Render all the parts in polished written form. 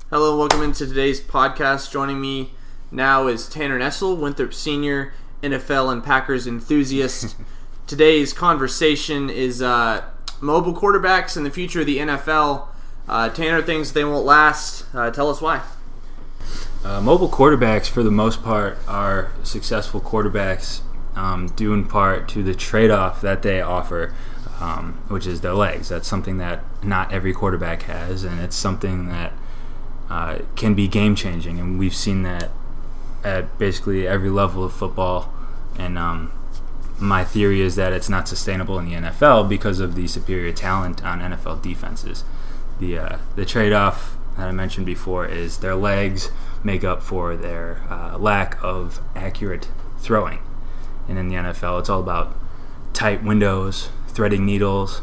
Hello and welcome into today's podcast. Joining me now is Tanner Nestle, Winthrop Senior, NFL and Packers enthusiast. Today's conversation is mobile quarterbacks and the future of the NFL. Tanner thinks they won't last. Tell us why. Mobile quarterbacks, for the most part, are successful quarterbacks due in part to the trade-off that they offer, which is their legs. That's something that not every quarterback has, and it's something that can be game-changing, and we've seen that at basically every level of football. And my theory is that it's not sustainable in the NFL because of the superior talent on NFL defenses. The trade-off that I mentioned before is their legs make up for their lack of accurate throwing. And in the NFL, it's all about tight windows, threading needles,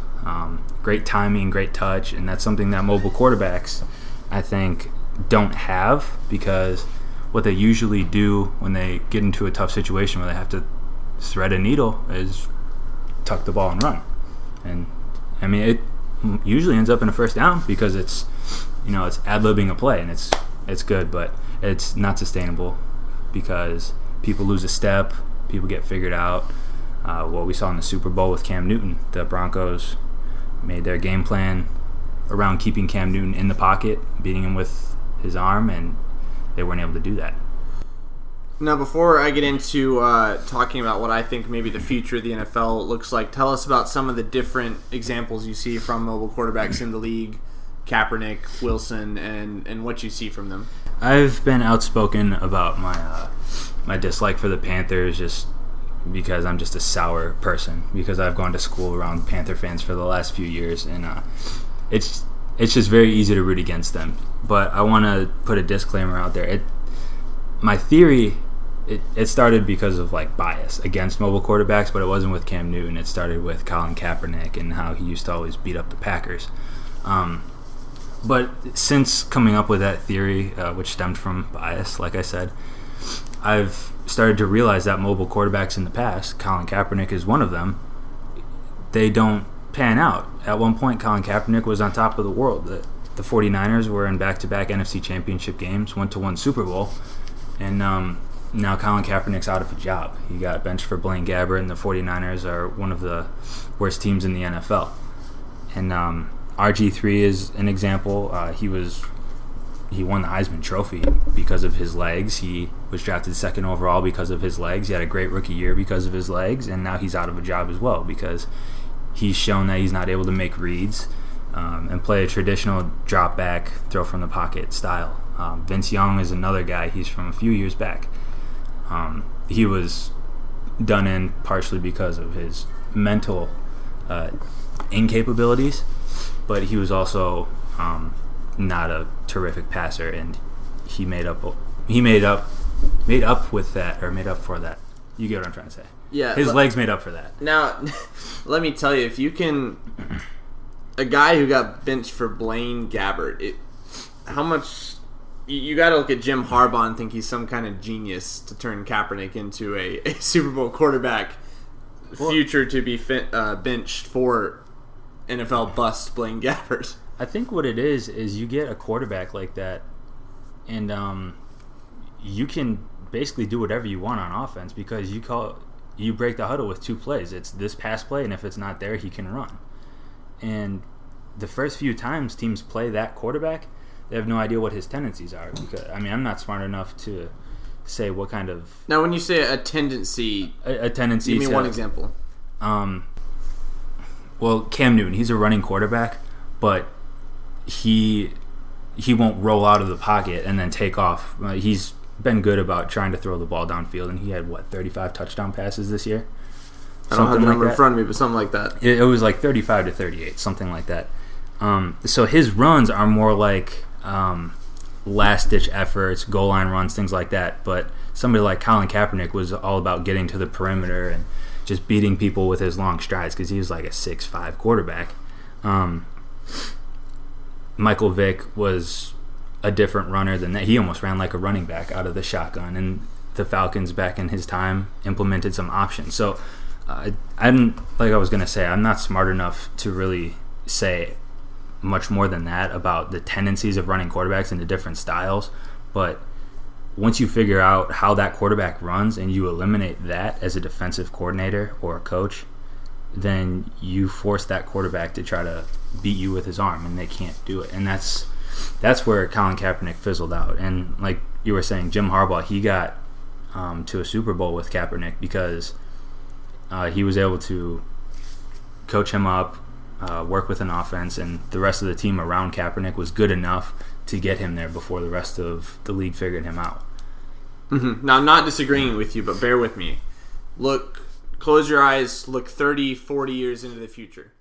great timing, great touch, and that's something that mobile quarterbacks, I think, don't have, because what they usually do when they get into a tough situation where they have to thread a needle is tuck the ball and run. And I mean, it usually ends up in a first down because it's ad-libbing a play, and it's good, but it's not sustainable because people lose a step, people get figured out. What we saw in the Super Bowl with Cam Newton, the Broncos made their game plan around keeping Cam Newton in the pocket, beating him with his arm, and they weren't able to do that. Now, before I get into talking about what I think maybe the future of the NFL looks like, tell us about some of the different examples you see from mobile quarterbacks in the league, Kaepernick, Wilson, and what you see from them. I've been outspoken about my dislike for the Panthers just because I'm just a sour person, because I've gone to school around Panther fans for the last few years, and it's just very easy to root against them. But I want to put a disclaimer out there. My theory, it started because of bias against mobile quarterbacks, but it wasn't with Cam Newton. It started with Colin Kaepernick and how he used to always beat up the Packers. But since coming up with that theory, which stemmed from bias, like I said, I've started to realize that mobile quarterbacks in the past, Colin Kaepernick is one of them, they don't pan out. At one point, Colin Kaepernick was on top of the world. The 49ers were in back-to-back NFC Championship games, went to one Super Bowl, and now Colin Kaepernick's out of a job. He got benched for Blaine Gabbert, and the 49ers are one of the worst teams in the NFL. And RG3 is an example. He won the Heisman Trophy because of his legs. He was drafted second overall because of his legs. He had a great rookie year because of his legs, and now he's out of a job as well because he's shown that he's not able to make reads and play a traditional drop back, throw from the pocket style. Vince Young is another guy. He's from a few years back. He was done in partially because of his mental incapabilities, but he was also not a terrific passer, and he made up for that. You get what I'm trying to say. Yeah, his legs made up for that. Now, let me tell you, if you can, a guy who got benched for Blaine Gabbert, how much you got to look at Jim Harbaugh and think he's some kind of genius to turn Kaepernick into a Super Bowl quarterback, future to be benched for NFL bust Blaine Gabbert. I think what it is you get a quarterback like that, and you can basically do whatever you want on offense because you break the huddle with two plays. It's this pass play, and if it's not there, he can run. And the first few times teams play that quarterback, they have no idea what his tendencies are. Because, I'm not smart enough to say what kind of... Now, when you say a tendency... A tendency... Give me one example. Well, Cam Newton, he's a running quarterback, but he won't roll out of the pocket and then take off. He's been good about trying to throw the ball downfield, and he had 35 touchdown passes this year. I don't have the number in front of me, but something like that. It was 35 to 38, something like that. So his runs are more like last ditch efforts, goal line runs, things like that. But somebody like Colin Kaepernick was all about getting to the perimeter and just beating people with his long strides because he was like a 6'5" quarterback. Michael Vick was a different runner than that. He almost ran like a running back out of the shotgun, and the Falcons back in his time implemented some options. So I'm not smart enough to really say much more than that about the tendencies of running quarterbacks into different styles. But once you figure out how that quarterback runs and you eliminate that as a defensive coordinator or a coach, then you force that quarterback to try to beat you with his arm, and they can't do it. And that's where Colin Kaepernick fizzled out. And like you were saying, Jim Harbaugh, he got to a Super Bowl with Kaepernick because he was able to coach him up, work with an offense, and the rest of the team around Kaepernick was good enough to get him there before the rest of the league figured him out. Mm-hmm. Now, I'm not disagreeing with you, but bear with me. Close your eyes, look 30, 40 years into the future.